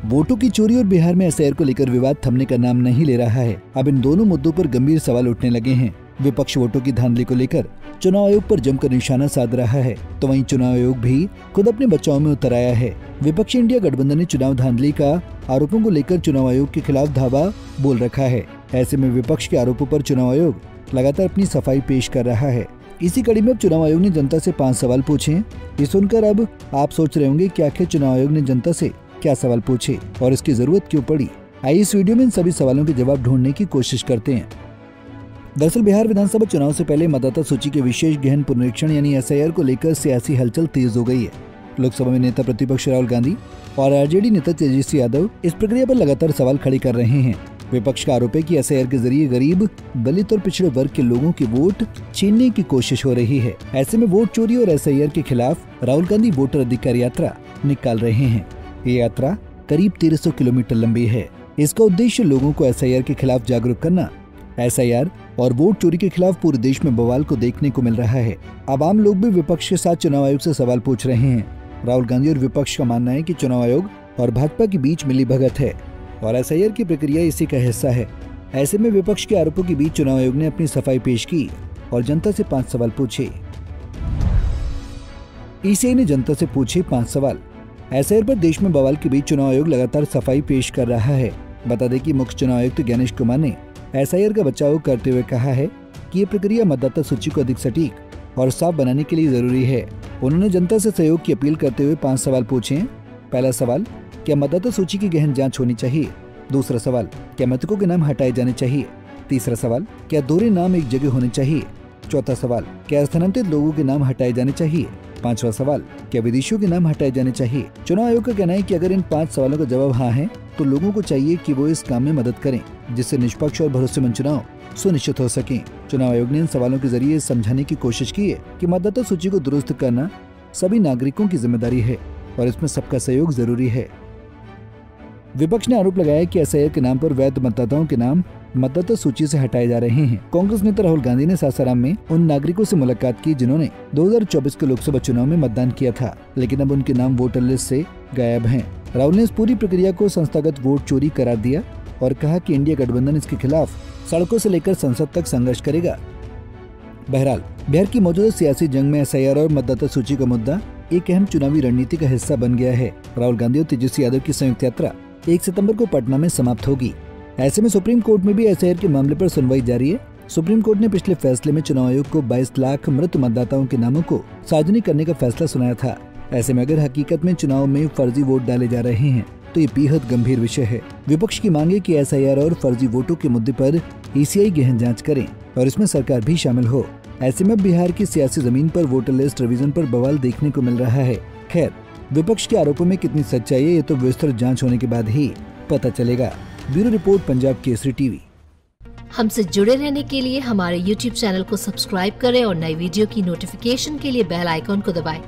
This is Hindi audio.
वोटों की चोरी और बिहार में एसआईआर को लेकर विवाद थमने का नाम नहीं ले रहा है। अब इन दोनों मुद्दों पर गंभीर सवाल उठने लगे हैं। विपक्ष वोटों की धांधली को लेकर चुनाव आयोग पर जमकर निशाना साध रहा है, तो वहीं चुनाव आयोग भी खुद अपने बचाव में उतर आया है। विपक्षी इंडिया गठबंधन ने चुनाव धांधली का आरोपों को लेकर चुनाव आयोग के खिलाफ धावा बोल रखा है। ऐसे में विपक्ष के आरोपों पर चुनाव आयोग लगातार अपनी सफाई पेश कर रहा है। इसी कड़ी में अब चुनाव आयोग ने जनता से 5 सवाल पूछे। ये सुनकर अब आप सोच रहे होंगे कि आखिर चुनाव आयोग ने जनता से क्या सवाल पूछे और इसकी जरूरत क्यों पड़ी। आइए इस वीडियो में इन सभी सवालों के जवाब ढूंढने की कोशिश करते हैं। दरअसल बिहार विधानसभा चुनाव से पहले मतदाता सूची के विशेष गहन पुनरीक्षण यानी एसआईआर को लेकर सियासी हलचल तेज हो गई है। लोकसभा में नेता प्रतिपक्ष राहुल गांधी और आरजेडी नेता तेजस्वी यादव इस प्रक्रिया पर लगातार सवाल खड़े कर रहे हैं। विपक्ष का आरोप है कि एसआईआर के जरिए गरीब, दलित और पिछड़े वर्ग के लोगों के वोट छीनने की कोशिश हो रही है। ऐसे में वोट चोरी और एसआईआर के खिलाफ राहुल गांधी वोटर अधिकार यात्रा निकाल रहे हैं। ये यात्रा करीब 1300 किलोमीटर लंबी है। इसका उद्देश्य लोगों को एसआईआर के खिलाफ जागरूक करना। एसआईआर और वोट चोरी के खिलाफ पूरे देश में बवाल को देखने को मिल रहा है। अब आम लोग भी विपक्ष के साथ चुनाव आयोग से सवाल पूछ रहे हैं। राहुल गांधी और विपक्ष का मानना है कि चुनाव आयोग और भाजपा के बीच मिलीभगत है और एसआईआर की प्रक्रिया इसी का हिस्सा है। ऐसे में विपक्ष के आरोपों के बीच चुनाव आयोग ने अपनी सफाई पेश की और जनता से 5 सवाल पूछे। ईसीआई ने जनता से पूछे 5 सवाल। एसआईआर पर देश में बवाल के बीच चुनाव आयोग लगातार सफाई पेश कर रहा है। बता दें कि मुख्य चुनाव आयुक्त ज्ञानेश कुमार ने एसआईआर का बचाव करते हुए कहा है कि ये प्रक्रिया मतदाता सूची को अधिक सटीक और साफ बनाने के लिए जरूरी है। उन्होंने जनता से सहयोग की अपील करते हुए 5 सवाल पूछे। पहला सवाल, क्या मतदाता सूची की गहन जांच होनी चाहिए? दूसरा सवाल, क्या मृतकों के नाम हटाए जाने चाहिए? तीसरा सवाल, क्या दोहरे नाम एक जगह होने चाहिए? चौथा सवाल, क्या स्थानांतरित लोगों के नाम हटाए जाने चाहिए? 5वां सवाल, क्या विदेशियों के नाम हटाए जाने चाहिए? चुनाव आयोग का कहना है कि अगर इन 5 सवालों का जवाब हाँ है तो लोगों को चाहिए कि वो इस काम में मदद करें, जिससे निष्पक्ष और भरोसेमंद चुनाव सुनिश्चित हो सके। चुनाव आयोग ने इन सवालों के जरिए समझाने की कोशिश की है कि मतदाता सूची को दुरुस्त करना सभी नागरिकों की जिम्मेदारी है और इसमें सबका सहयोग जरूरी है। विपक्ष ने आरोप लगाया कि एसआईआर के नाम पर वैध मतदाताओं के नाम मतदाता सूची से हटाए जा रहे हैं। कांग्रेस नेता राहुल गांधी ने सासाराम में उन नागरिकों से मुलाकात की जिन्होंने 2024 के लोकसभा चुनाव में मतदान किया था, लेकिन अब उनके नाम वोटर लिस्ट से गायब हैं। राहुल ने इस पूरी प्रक्रिया को संस्थागत वोट चोरी करार दिया और कहा कि इंडिया गठबंधन इसके खिलाफ सड़कों से लेकर संसद तक संघर्ष करेगा। बहरहाल बिहार की मौजूदा सियासी जंग में एसआईआर और मतदाता सूची का मुद्दा एक अहम चुनावी रणनीति का हिस्सा बन गया है। राहुल गांधी और तेजस्वी यादव की संयुक्त यात्रा 1 सितंबर को पटना में समाप्त होगी। ऐसे में सुप्रीम कोर्ट में भी एसआईआर के मामले पर सुनवाई जारी है। सुप्रीम कोर्ट ने पिछले फैसले में चुनाव आयोग को 22 लाख मृत मतदाताओं के नामों को सार्वजनिक करने का फैसला सुनाया था। ऐसे में अगर हकीकत में चुनाव में फर्जी वोट डाले जा रहे हैं तो ये बेहद गंभीर विषय है। विपक्ष की मांग है कि एसआईआर और फर्जी वोटों के मुद्दे पर ईसीआई गहन जांच करें और इसमें सरकार भी शामिल हो। ऐसे में बिहार की सियासी जमीन पर वोटर लिस्ट रिवीजन पर बवाल देखने को मिल रहा है। खैर, विपक्ष के आरोपों में कितनी सच्चाई है ये तो विस्तृत जांच होने के बाद ही पता चलेगा। Bureau report, Punjab Kesari TV. हमसे जुड़े रहने के लिए हमारे YouTube चैनल को सब्सक्राइब करें और नई वीडियो की नोटिफिकेशन के लिए बेल आइकॉन को दबाएं।